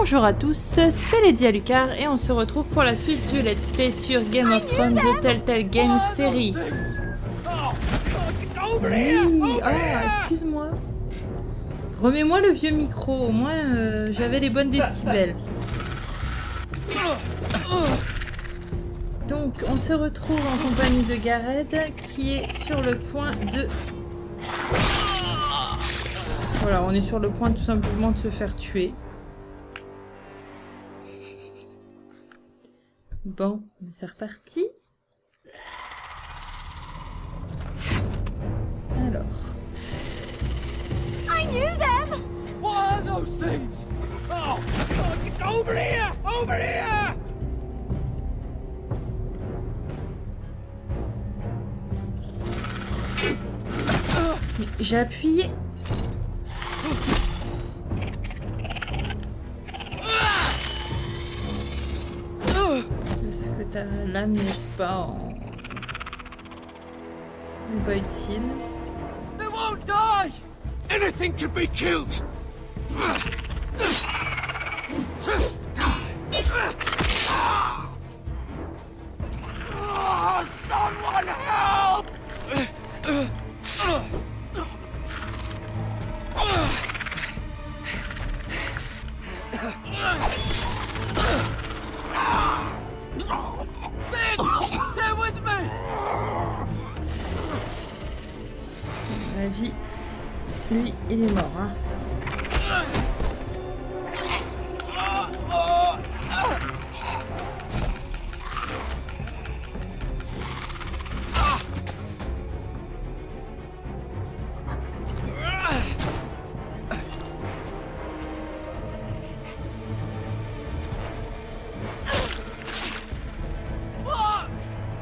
Bonjour à tous, c'est Ladyalucard et on se retrouve pour la suite du Let's Play sur Game of Thrones The Telltale Game série. Oui, excuse-moi. Remets-moi le vieux micro, au moins j'avais les bonnes décibels. Donc on se retrouve en compagnie de Gareth qui est sur le point de... Voilà, on est sur le point tout simplement de se faire tuer. Bon, c'est reparti. Alors. I knew them. What are those things? Oh, God, over here! Over here! J'ai appuyé. Est-ce que ta lame n'est pas utile? They won't die! Anything can be killed! Oh, someone help! Stay with me! La vie, lui, il est mort, hein.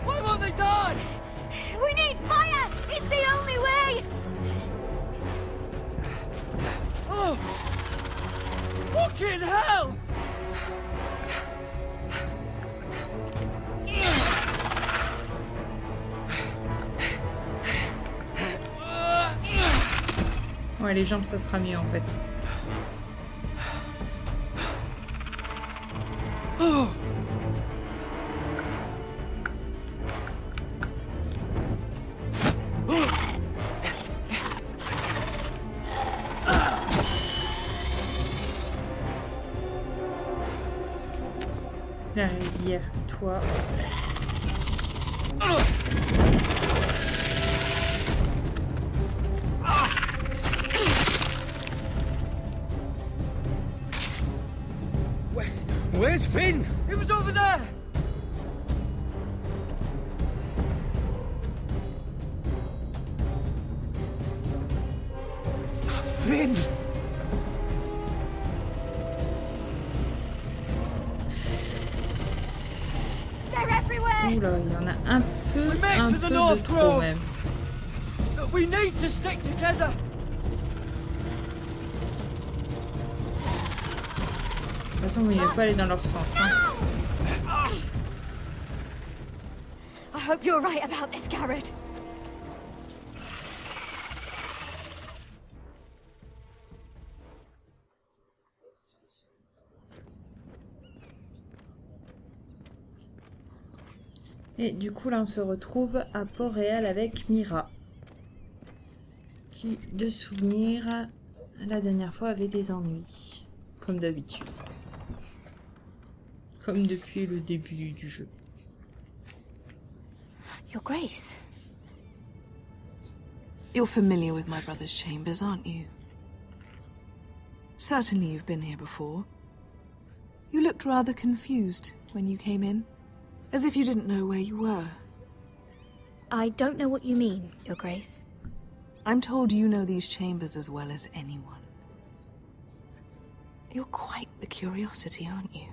Why won't they die? We need fire. It's the only way. Oh! Fucking hell! Ouais, les jambes, ça sera mieux en fait. Oh! Derrière toi. Where's Finn? He was over there! Finn! They're everywhere. Oula, il y en a un peu de North trop Grove. même. We need to stick together! De toute façon, vous ne pouvez pas aller dans leur sens, hein. I hope you're right about this, Garrett. Et du coup, là, on se retrouve à Port-Réal avec Mira. Qui, de souvenir, la dernière fois avait des ennuis. Comme d'habitude. Comme depuis le début du jeu. Your Grace. You're familiar with my brother's chambers, aren't you? Certainly you've been here before. You looked rather confused when you came in, as if you didn't know where you were. I don't know what you mean, Your Grace. I'm told you know these chambers as well as anyone. You're quite the curiosity, aren't you?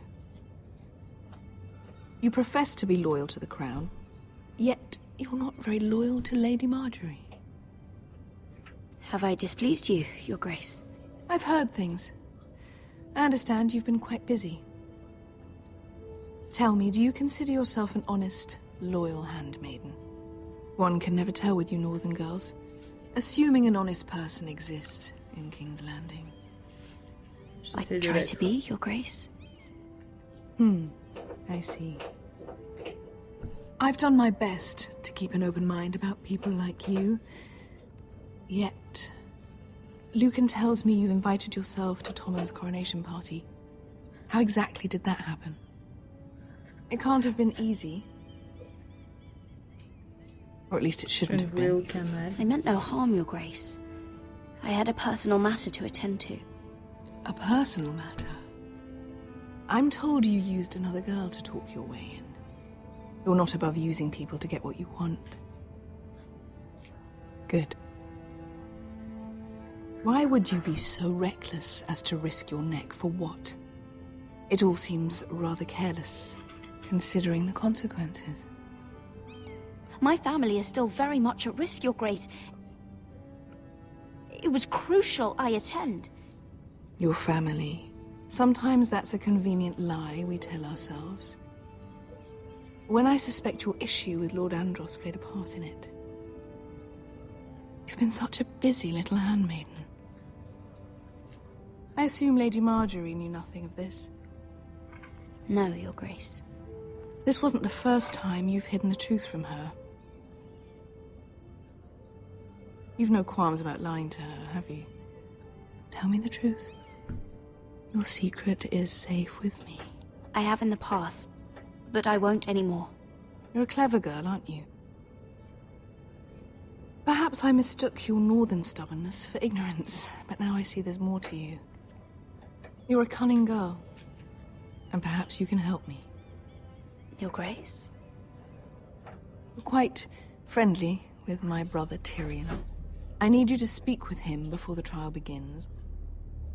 You profess to be loyal to the crown, yet you're not very loyal to Lady Marjorie. Have I displeased you, Your Grace? I've heard things. I understand you've been quite busy. Tell me, do you consider yourself an honest, loyal handmaiden? One can never tell with you northern girls. Assuming an honest person exists in King's Landing. I J'essaie de try to l'être. be, Your Grace. I see. I've done my best to keep an open mind about people like you. Yet, Lucan tells me you invited yourself to Tommen's coronation party. How exactly did that happen? It can't have been easy. Or at least it Je shouldn't ne have voulais been. aucun mal. I meant no harm, Your Grace. I had a personal matter to attend to. A personal matter. I'm told you used another girl to talk your way in. You're not above using people to get what you want. Good. Why would you be so reckless as to risk your neck for what? It all seems rather careless, considering the consequences. My family is still very much at risk, Your Grace. It was crucial I attend. Your family. Sometimes that's a convenient lie we tell ourselves. When I suspect your issue with Lord Andros played a part in it. You've been such a busy little handmaiden. I assume Lady Marjorie knew nothing of this. No, Your Grace. This wasn't the first time you've hidden the truth from her. You've no qualms about lying to her, have you? Tell me the truth. Your secret is safe with me. I have in the past, but I won't anymore. You're a clever girl, aren't you? Perhaps I mistook your northern stubbornness for ignorance, but now I see there's more to you. You're a cunning girl, and perhaps you can help me. Your Grace? You're quite friendly with my brother Tyrion. I need you to speak with him before the trial begins.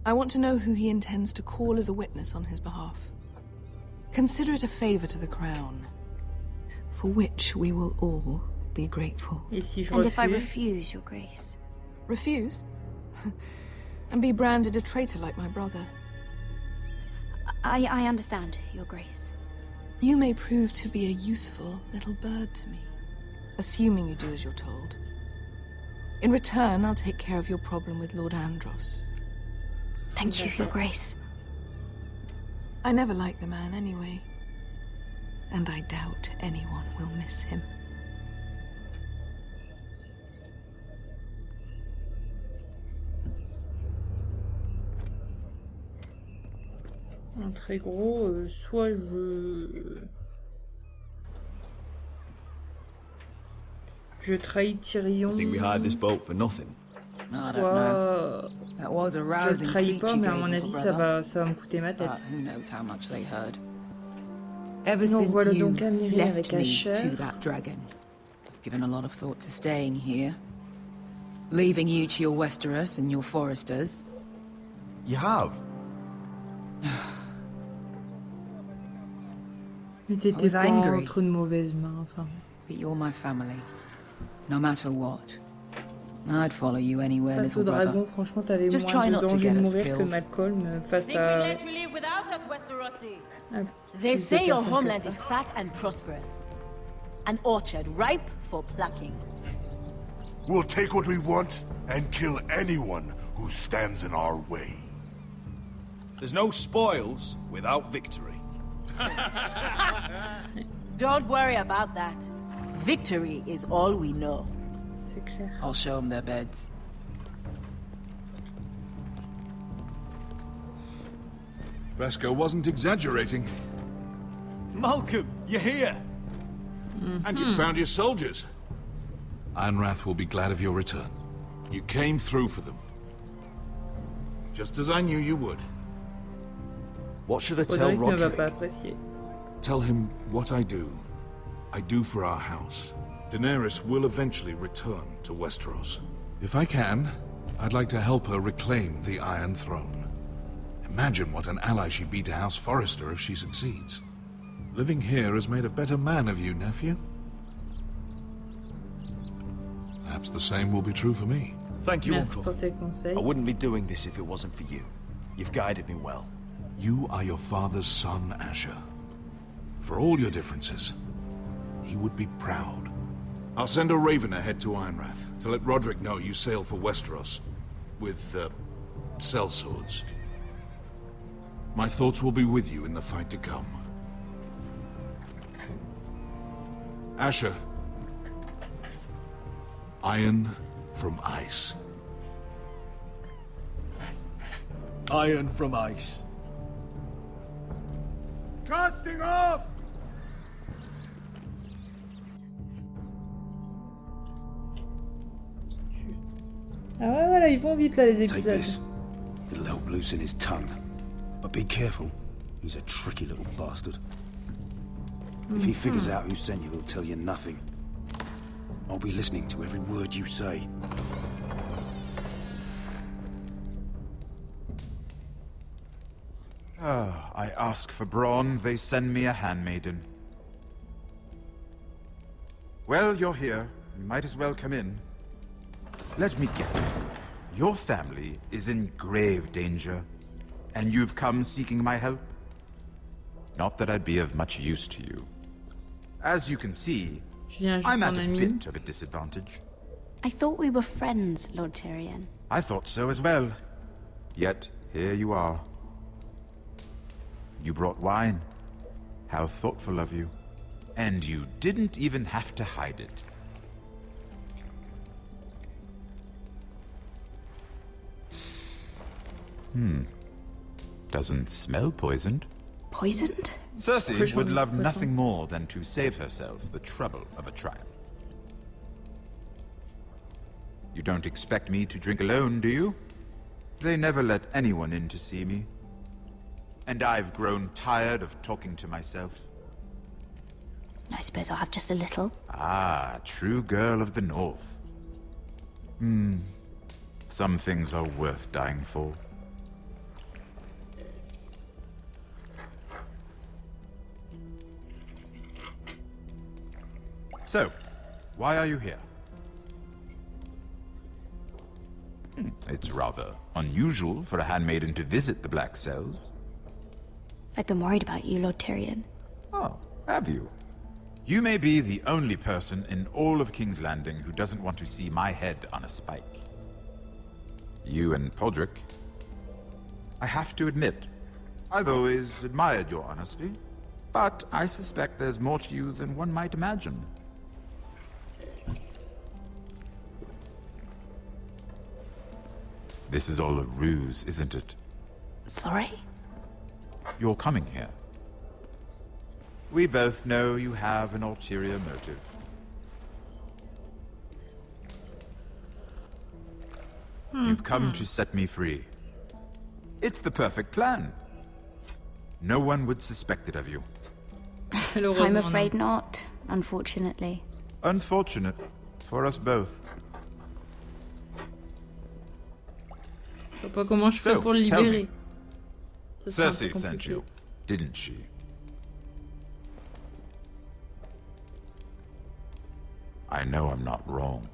I want to know who he intends to call as a witness on his behalf. Consider it a favor to the crown, for which we will all be grateful. Et si je And if I refuse? refuse, Your Grace? Refuse? And be branded a traitor like my brother. I understand, Your Grace. You may prove to be a useful little bird to me, assuming you do as you're told. In return, I'll take care of your problem with Lord Andros. Thank you, Your Grace. I never liked the man anyway, and I doubt anyone will miss him. En très gros, soit je trahis Tyrion, Think we hired this boat for nothing? I don't know. soit That was a je rousing trahis speech pas, you mais à gave, mon little avis brother. ça va me coûter ma But tête. who knows how much they heard. Ever Nous since voilà you donc à Myrine left avec me Asher. to that dragon, I've given a lot of thought to staying here. Leaving you to your Westeros and your Foresters. You have? Mais t'étais was pas angry. entre de mauvaises mains, enfin. But you're my family. No matter what. I'd follow you anywhere, Face au little dragon, brother. franchement, t'avais Just moins try de not to danger get de us mourir que killed. Malcolm face Think we à... let you live without us, Westerosi? à They plus de say your personnes que homeland ça. is fat and prosperous. An orchard ripe for plucking. We'll take what we want and kill anyone who stands in our way. There's no spoils without victory. Don't worry about that. Victory is all we know. C'est clair. I'll show them their beds. Vasco wasn't exaggerating. Malcolm, you're here! And you found your soldiers. Ironrath will be glad of your return. You came through for them. Just as I knew you would. What should I tell Roderick ne va pas Roderick? apprécier. Tell him what I do for our house. Daenerys will eventually return to Westeros. If I can, I'd like to help her reclaim the Iron Throne. Imagine what an ally she'd be to House Forrester if she succeeds. Living here has made a better man of you, nephew. Perhaps the same will be true for me. Thank you, Merci Uncle. pour tes conseils. I wouldn't be doing this if it wasn't for you. You've guided me well. You are your father's son, Asher. For all your differences, he would be proud. I'll send a raven ahead to Ironrath to let Roderick know you sail for Westeros with, sellswords. My thoughts will be with you in the fight to come. Asher. Iron from ice. Iron from ice. Casting off! Ah ouais, voilà, ils vont vite là les Take épisodes. this. It'll help loosen his tongue. But be careful. He's a tricky little bastard. If he figures out who sent you, he'll tell you nothing. I'll be listening to every word you say. I ask for brawn, they send me a handmaiden. Well, you're here. You might as well come in. Let me guess. Your family is in grave danger, and you've come seeking my help? Not that I'd be of much use to you. As you can see, I'm at a bit of a disadvantage. I thought we were friends, Lord Tyrion. I thought so as well. Yet, here you are. You brought wine. How thoughtful of you. And you didn't even have to hide it. Doesn't smell poisoned. Poisoned? Cersei would love nothing more than to save herself the trouble of a trial. You don't expect me to drink alone, do you? They never let anyone in to see me. And I've grown tired of talking to myself. I suppose I'll have just a little. Ah, true girl of the North. Some things are worth dying for. So, why are you here? It's rather unusual for a handmaiden to visit the Black Cells. I've been worried about you, Lord Tyrion. Oh, have you? You may be the only person in all of King's Landing who doesn't want to see my head on a spike. You and Podrick. I have to admit, I've always admired your honesty, but I suspect there's more to you than one might imagine. This is all a ruse, isn't it? Sorry? You're coming here. We both know you have an ulterior motive. You've come to set me free. It's the perfect plan. No one would suspect it of you. I'm afraid not, unfortunately. Unfortunate for us both. Je sais pas comment je fais pour le tell libérer. me, Ça sera un peu Cersei sent compliqué. you, didn't she? I know I'm not wrong.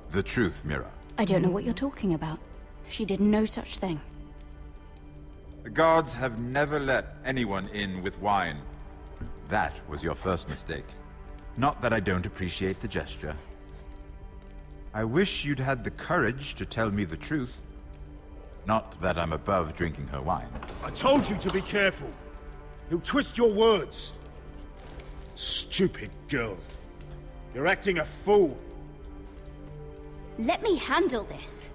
The truth, Mira. I don't know what you're talking about. She did no such thing. The guards have never let anyone in with wine. That was your first mistake. Not that I don't appreciate the gesture. I wish you'd had the courage to tell me the truth. Not that I'm above drinking her wine. I told you to be careful. He'll twist your words. Stupid girl. You're acting a fool. Let me handle this.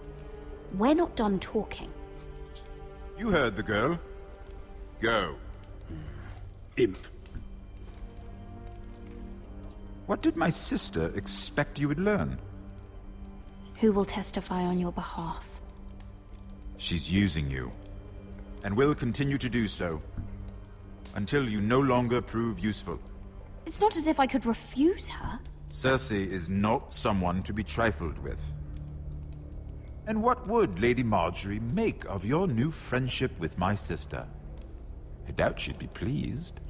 We're not done talking. You heard the girl. Go. Imp. What did my sister expect you would learn? Who will testify on your behalf? She's using you. And will continue to do so. Until you no longer prove useful. It's not as if I could refuse her. Cersei is not someone to be trifled with. And what would Lady Marjorie make of your new friendship with my sister? I doubt she'd be pleased.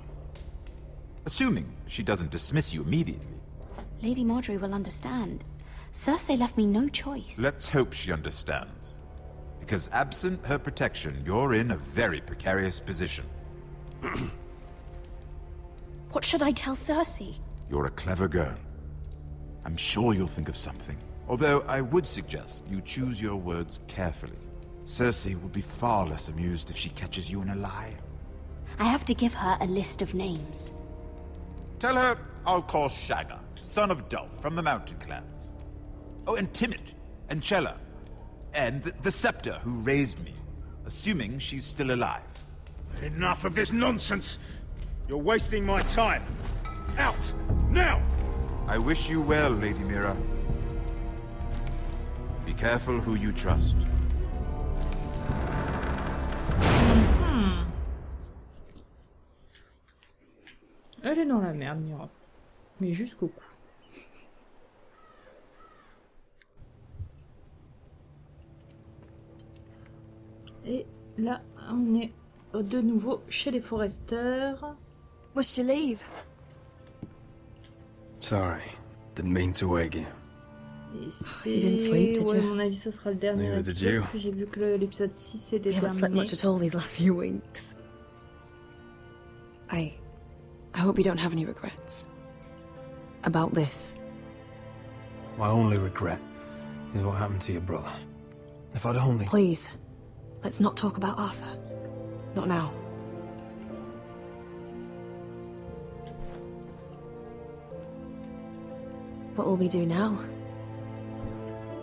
Assuming she doesn't dismiss you immediately. Lady Marjorie will understand. Cersei left me no choice. Let's hope she understands. Because absent her protection, you're in a very precarious position. What should I tell Cersei? You're a clever girl. I'm sure you'll think of something. Although I would suggest you choose your words carefully. Cersei will be far less amused if she catches you in a lie. I have to give her a list of names. Tell her I'll call Shagga, son of Dolph, from the Mountain Clans. Oh, and Timid, and Chella, and the Scepter who raised me, assuming she's still alive. Enough of this nonsense! You're wasting my time! Out! Now! I wish you well, Lady Mira. Be careful who you trust. Elle est dans la merde, Mira. Mais jusqu'au cou. Et là, on est de nouveau chez les foresters. Must you leave? Sorry, didn't mean to wake you. Et c'est... You didn't sleep, did ouais, you? à mon avis, ça sera le dernier Neither did épisode, you. parce que j'ai vu que l'épisode 6 était We haven't slept terminé. much at all these last few weeks. I hope you don't have any regrets about this. My only regret is what happened to your brother. If I'd only... Please, let's not talk about Arthur. Not now. What will we do now?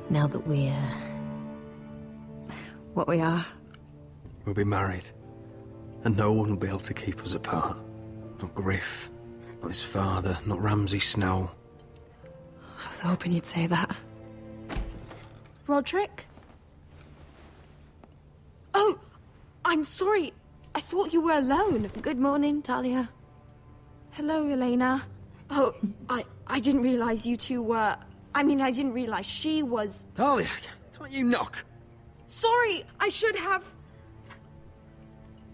Now that we're... what we are? We'll be married. And no one will be able to keep us apart. Not Griff, not his father, not Ramsay Snow. I was hoping you'd say that. Roderick? Oh, I'm sorry. I thought you were alone. Good morning, Talia. Hello, Elena. Oh, I didn't realize you two were... I mean, I didn't realize she was... Talia, can't you knock? Sorry, I should have...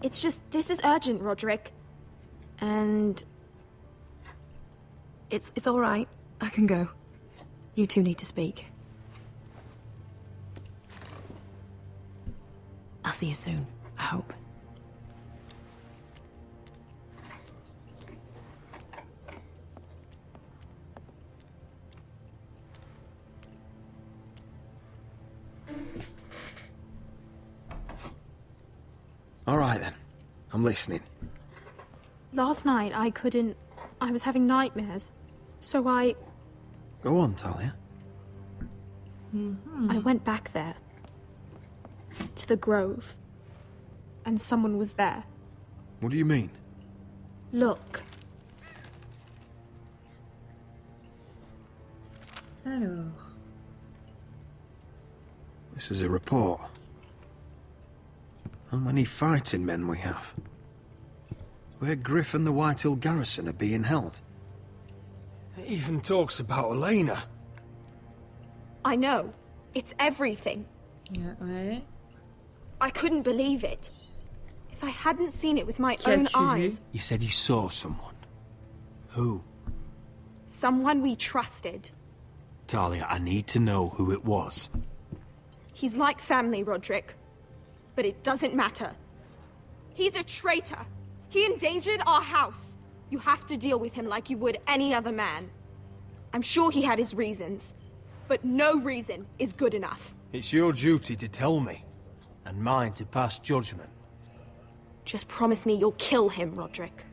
It's just, this is urgent, Roderick. And... It's all right. I can go. You two need to speak. I'll see you soon, I hope. All right then, I'm listening. Last night, I couldn't... I was having nightmares. So I Go on, Talia. I went back there. To the grove. And someone was there. What do you mean? Look. Alors... This is a report. How many fighting men we have? Where Griff and the Whitehill garrison are being held. It even talks about Elena. I know. It's everything. Yeah, ouais. I couldn't believe it. If I hadn't seen it with my Qui own as-tu vu? eyes, You said you saw someone. Who? someone we trusted. Talia, I need to know who it was. He's like family, Roderick. But it doesn't matter. He's a traitor. He endangered our house. You have to deal with him like you would any other man. I'm sure he had his reasons. But no reason is good enough. It's your duty to tell me, and mine to pass judgment. Just promise me you'll kill him, Roderick.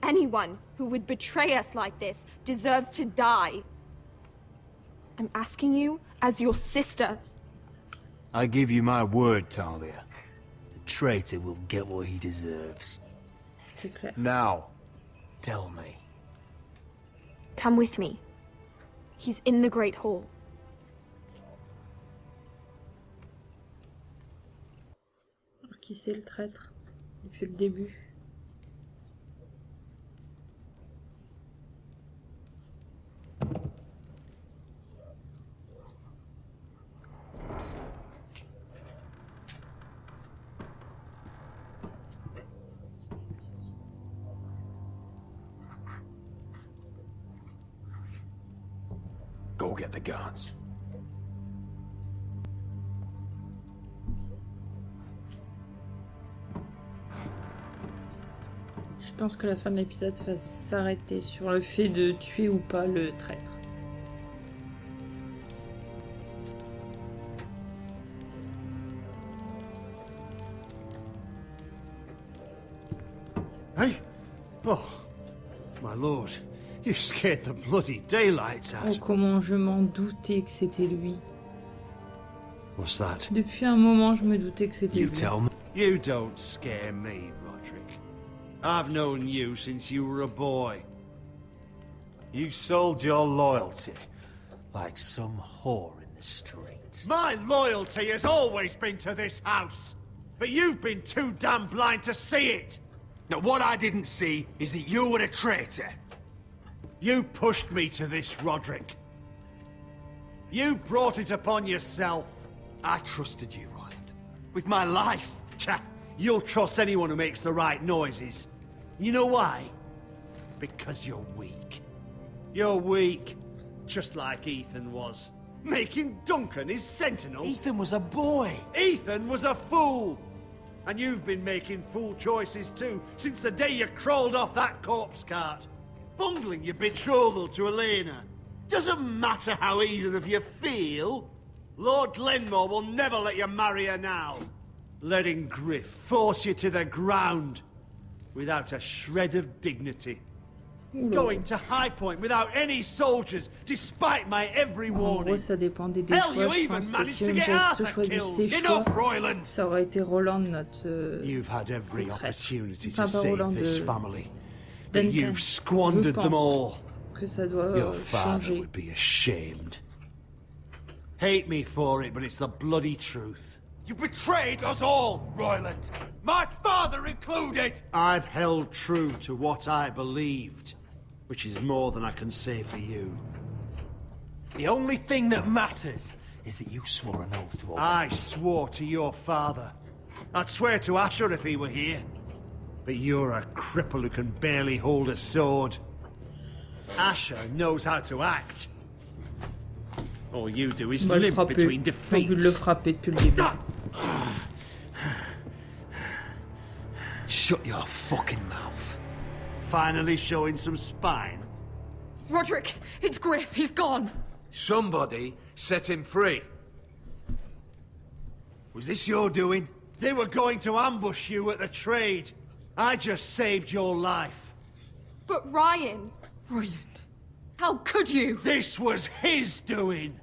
Anyone who would betray us like this deserves to die. I'm asking you as your sister. I give you my word, Talia. The traitor will get what he deserves. C'est clair. Now, tell me. Come with me. He's in the Great Hall. Alors, qui c'est le traître? Depuis le début. Go get the guards. Je pense que la fin de l'épisode va s'arrêter sur le fait de tuer ou pas le traître. Hey? Oh, my lord. You scared the bloody daylights Oh, out. comment je m'en doutais que c'était lui. What's that? Depuis un moment, je me doutais que c'était lui. me. You don't scare me, Roderick. I've known you since you were a boy. You sold your loyalty like some whore in the street. My loyalty has always been to this house. But you've been too damn blind to see it. Now, what I didn't see is that you were a traitor. You pushed me to this, Roderick. You brought it upon yourself. I trusted you, Roland. With my life. Cha, you'll trust anyone who makes the right noises. You know why? Because you're weak. You're weak. Just like Ethan was. Making Duncan his sentinel. Ethan was a boy. Ethan was a fool. And you've been making fool choices too, since the day you crawled off that corpse cart. Bungling your betrothal to Elena. Doesn't matter how either of you feel. Lord Glenmore will never let you marry her now. Letting Griff force you to the ground. Without a shred of dignity. Going to High Point without any soldiers, despite my every En warning. gros, ça dépendait des choix. Je pense que si j'avais plutôt choisi ses choix, ça aurait été Roland notre You've had every retraite. opportunity Enfin, to pas save Roland this de family, but Duncan. you've squandered Je them pense all. que ça doit Your father changer. would be ashamed. Hate me for it, but it's the bloody truth. You betrayed us all, Royland. My father included. I've held true to what I believed, which is more than I can say for you. The only thing that matters is that you swore an oath to obey. I swore to your father. I'd swear to Asher if he were here. But you're a cripple who can barely hold a sword. Asher knows how to act. All you do is Va le limp frapper. between J'ai envie de le defeats. frapper depuis le début. Shut your fucking mouth. Finally showing some spine. Roderick, it's Griff. He's gone. Somebody set him free. Was this your doing? They were going to ambush you at the trade. I just saved your life. But Ryan... Roland, how could you? This was his doing.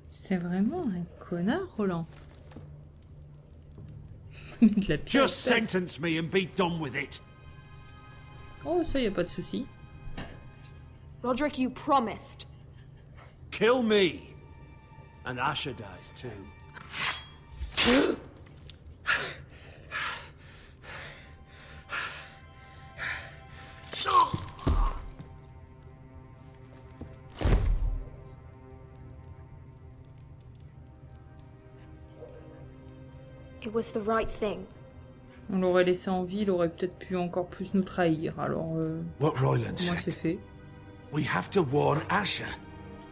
C'est vraiment un connard, Roland. De la pire Just espèce. sentence me and be done with it. Oh, ça y a pas de souci. Roderick, you promised. Kill me. And Asher dies too. It was the right thing. On l'aurait laissé en vie, il aurait peut-être pu encore plus nous trahir. Alors, What Royland moi said. c'est fait. We have to warn Asher.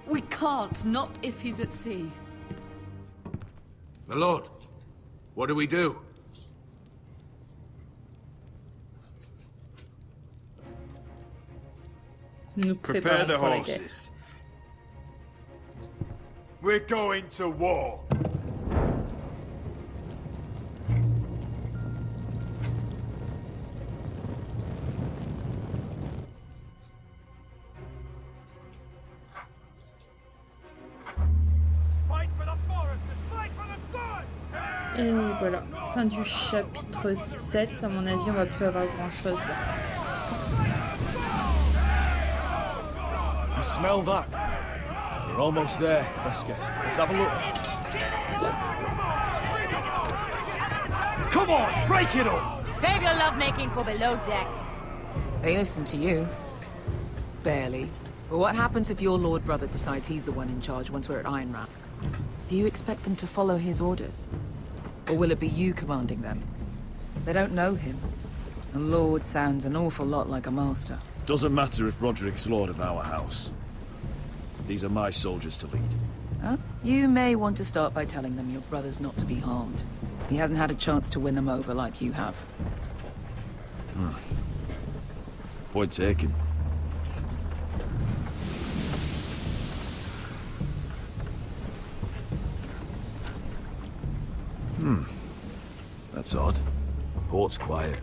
We can't, not if he's at sea. My lord, what do we do? Nous Prepare préparons the pour la guerre. horses. We're going to war. Et voilà, fin du chapitre 7. À mon avis, on va plus avoir grand chose là. You smell that? We're almost there, Wesker. Let's have a look. Come on, break it up! Save your lovemaking for below deck. They listen to you. Barely. But what happens if your lord brother decides he's the one in charge once we're at Ironrath? Do you expect them to follow his orders? Or will it be you commanding them? They don't know him. A lord sounds an awful lot like a master. Doesn't matter if Roderick's lord of our house. These are my soldiers to lead. Huh? You may want to start by telling them your brother's not to be harmed. He hasn't had a chance to win them over like you have. Point taken. That's odd. Port's quiet.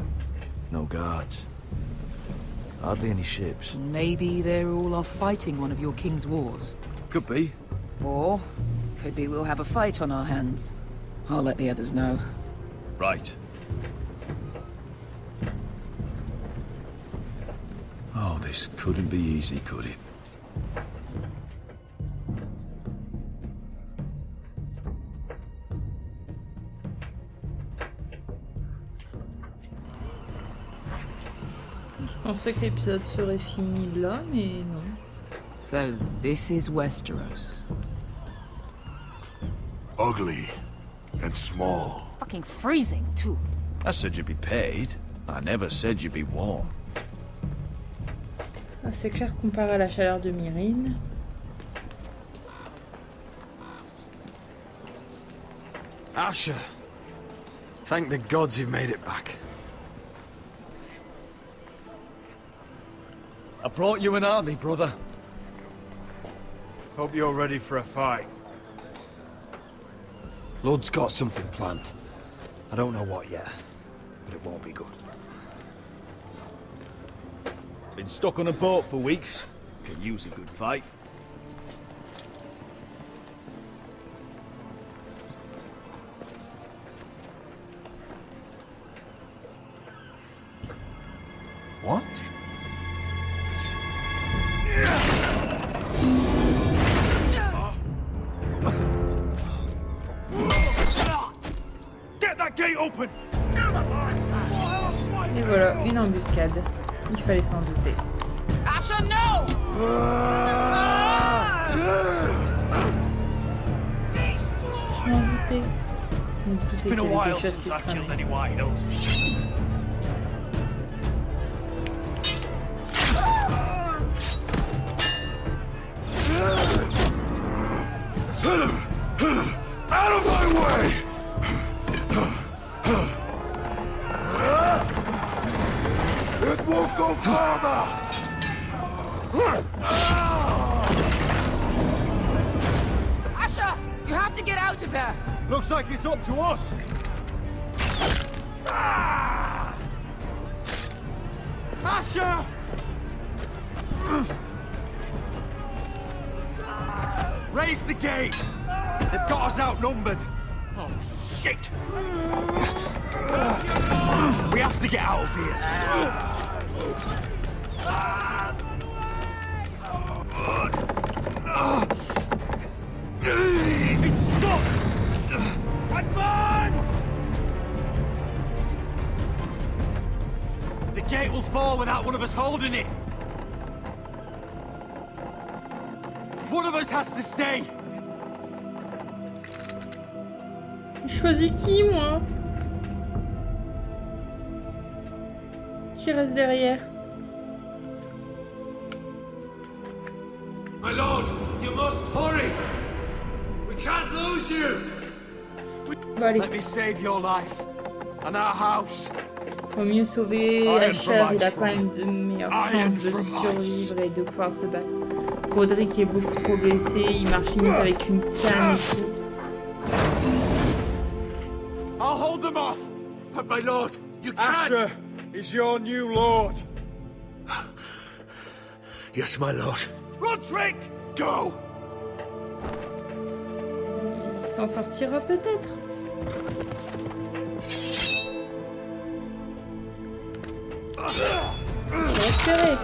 No guards. Hardly any ships. Maybe they're all off fighting one of your king's wars. Could be. Or, could be we'll have a fight on our hands. I'll let the others know. Right. Oh, this couldn't be easy, could it? Je pensais que l'épisode serait fini là, mais non. So, this is Westeros. Ugly and small. Fucking freezing, too. I said you'd be paid. I never said you'd be warm. Ah, c'est clair comparé à la chaleur de Myrine. Asher. Thank the gods you've made it back. I brought you an army, brother. Hope you're ready for a fight. Lord's got something planned. I don't know what yet, but it won't be good. Been stuck on a boat for weeks. Can use a good fight. What? Get that gate open! Et voilà, une embuscade. Il fallait s'en douter. Asher, no! Je m'en doutais. Je me doutais qu'il y avait quelque chose qui se tramait. Out of my way! It won't go farther! Asher! You have to get out of there! Looks like it's up to us! Asher! Raise the gate! They've got us outnumbered! Oh, shit! We have to get out of here! It's stuck! Advance! The gate will fall without one of us holding it! One of us has to stay! Je choisis qui, moi? Qui reste derrière? My lord, you must hurry! We can't lose you! Bon, allez. Let me save your life and our house. Faut mieux sauver Asher, il a quand même de meilleures chances de survivre et de pouvoir se battre. Roderick est beaucoup trop blessé, il marche limite avec une canne et tout. I'll hold them off! But my lord, you can't! Asher is your new lord. Yes, my lord. Roderick! Go! Il s'en sortira peut-être. Faut espérer.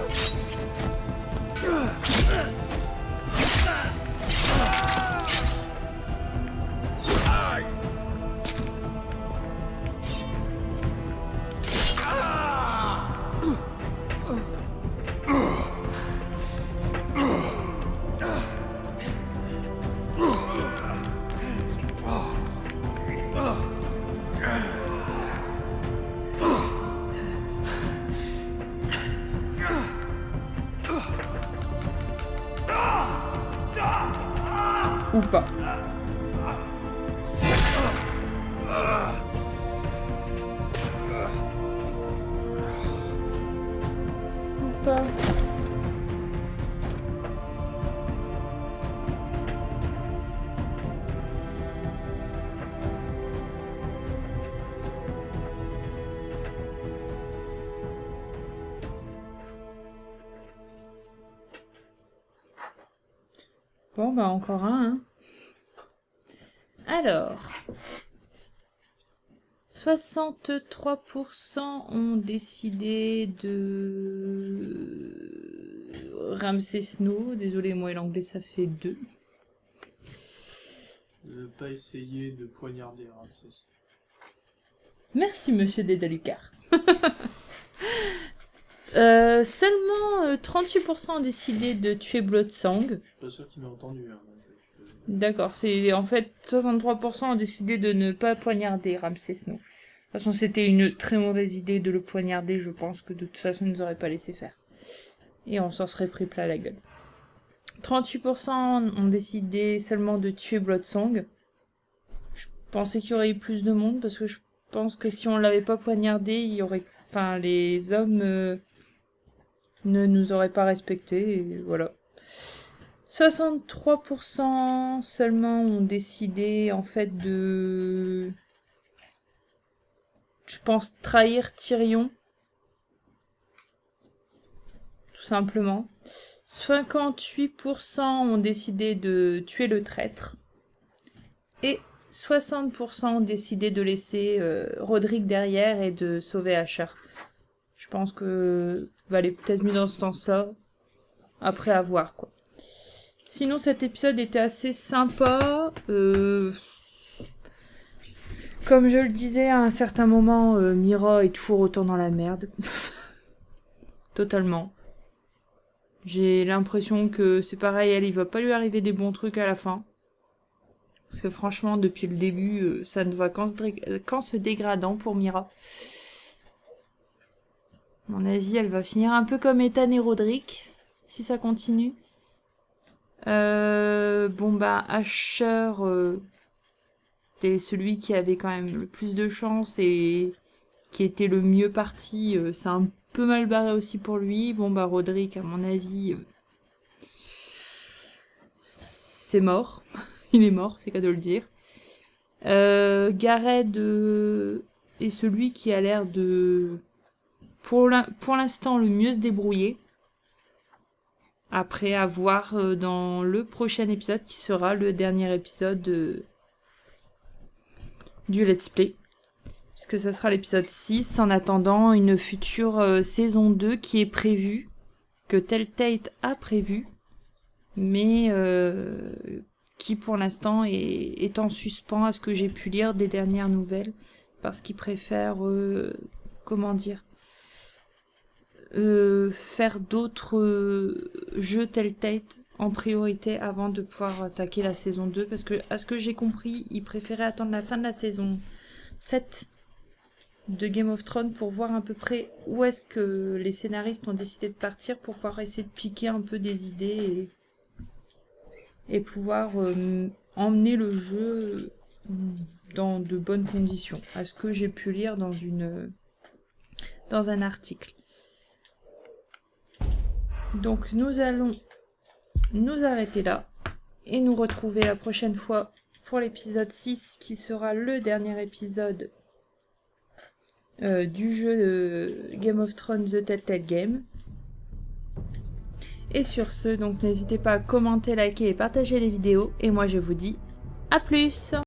Ou pas. Ou pas. Bon, bah encore un. Hein. Alors, 63% ont décidé de Ramsay Snow. Désolé, moi et l'anglais, ça fait 2. Ne pas essayer de poignarder Ramsès. Merci, monsieur Ladyalucard. Seulement 38% ont décidé de tuer Bloodsong. Je suis pas sûr qu'il m'ait entendu. Hein, D'accord, c'est en fait 63% ont décidé de ne pas poignarder Ramsay Snow. De toute façon, c'était une très mauvaise idée de le poignarder. Je pense que de toute façon, ils nous auraient pas laissé faire. Et on s'en serait pris plein la gueule. 38% ont décidé seulement de tuer Bloodsong. Je pensais qu'il y aurait eu plus de monde parce que je pense que si on l'avait pas poignardé, il y aurait, enfin, les hommes ne nous auraient pas respectés et voilà. 63% seulement ont décidé en fait de, je pense, trahir Tyrion. Tout simplement. 58% ont décidé de tuer le traître. Et 60% ont décidé de laisser Roderick derrière et de sauver Asher. Je pense que va aller peut-être mieux dans ce sens-là. Après avoir quoi. Sinon cet épisode était assez sympa. Comme je le disais à un certain moment, Mira est toujours autant dans la merde. Totalement. J'ai l'impression que c'est pareil, elle, il va pas lui arriver des bons trucs à la fin. Parce que franchement, depuis le début, ça ne va qu'en se dégradant pour Mira. À mon avis, elle va finir un peu comme Ethan et Roderick, si ça continue. Bon bah, Asher, c'était celui qui avait quand même le plus de chance et qui était le mieux parti. C'est un peu mal barré aussi pour lui. Bon bah, Roderick, à mon avis, c'est mort. Il est mort, c'est qu'à de le dire. Gareth est celui qui a l'air de, pour l'instant, le mieux se débrouiller. Après avoir dans le prochain épisode, qui sera le dernier épisode du Let's Play. Puisque ça sera l'épisode 6, en attendant une future saison 2 qui est prévue, que Telltale a prévue, mais qui pour l'instant est en suspens à ce que j'ai pu lire des dernières nouvelles, parce qu'ils préfèrent, comment dire, faire d'autres jeux Telltale en priorité avant de pouvoir attaquer la saison 2, parce que à ce que j'ai compris, ils préféraient attendre la fin de la saison 7 de Game of Thrones pour voir à peu près où est-ce que les scénaristes ont décidé de partir, pour pouvoir essayer de piquer un peu des idées et pouvoir emmener le jeu dans de bonnes conditions, à ce que j'ai pu lire dans un article. Donc nous allons nous arrêter là et nous retrouver la prochaine fois pour l'épisode 6 qui sera le dernier épisode du jeu Game of Thrones The Telltale Game. Et sur ce, donc n'hésitez pas à commenter, liker et partager les vidéos. Et moi je vous dis à plus!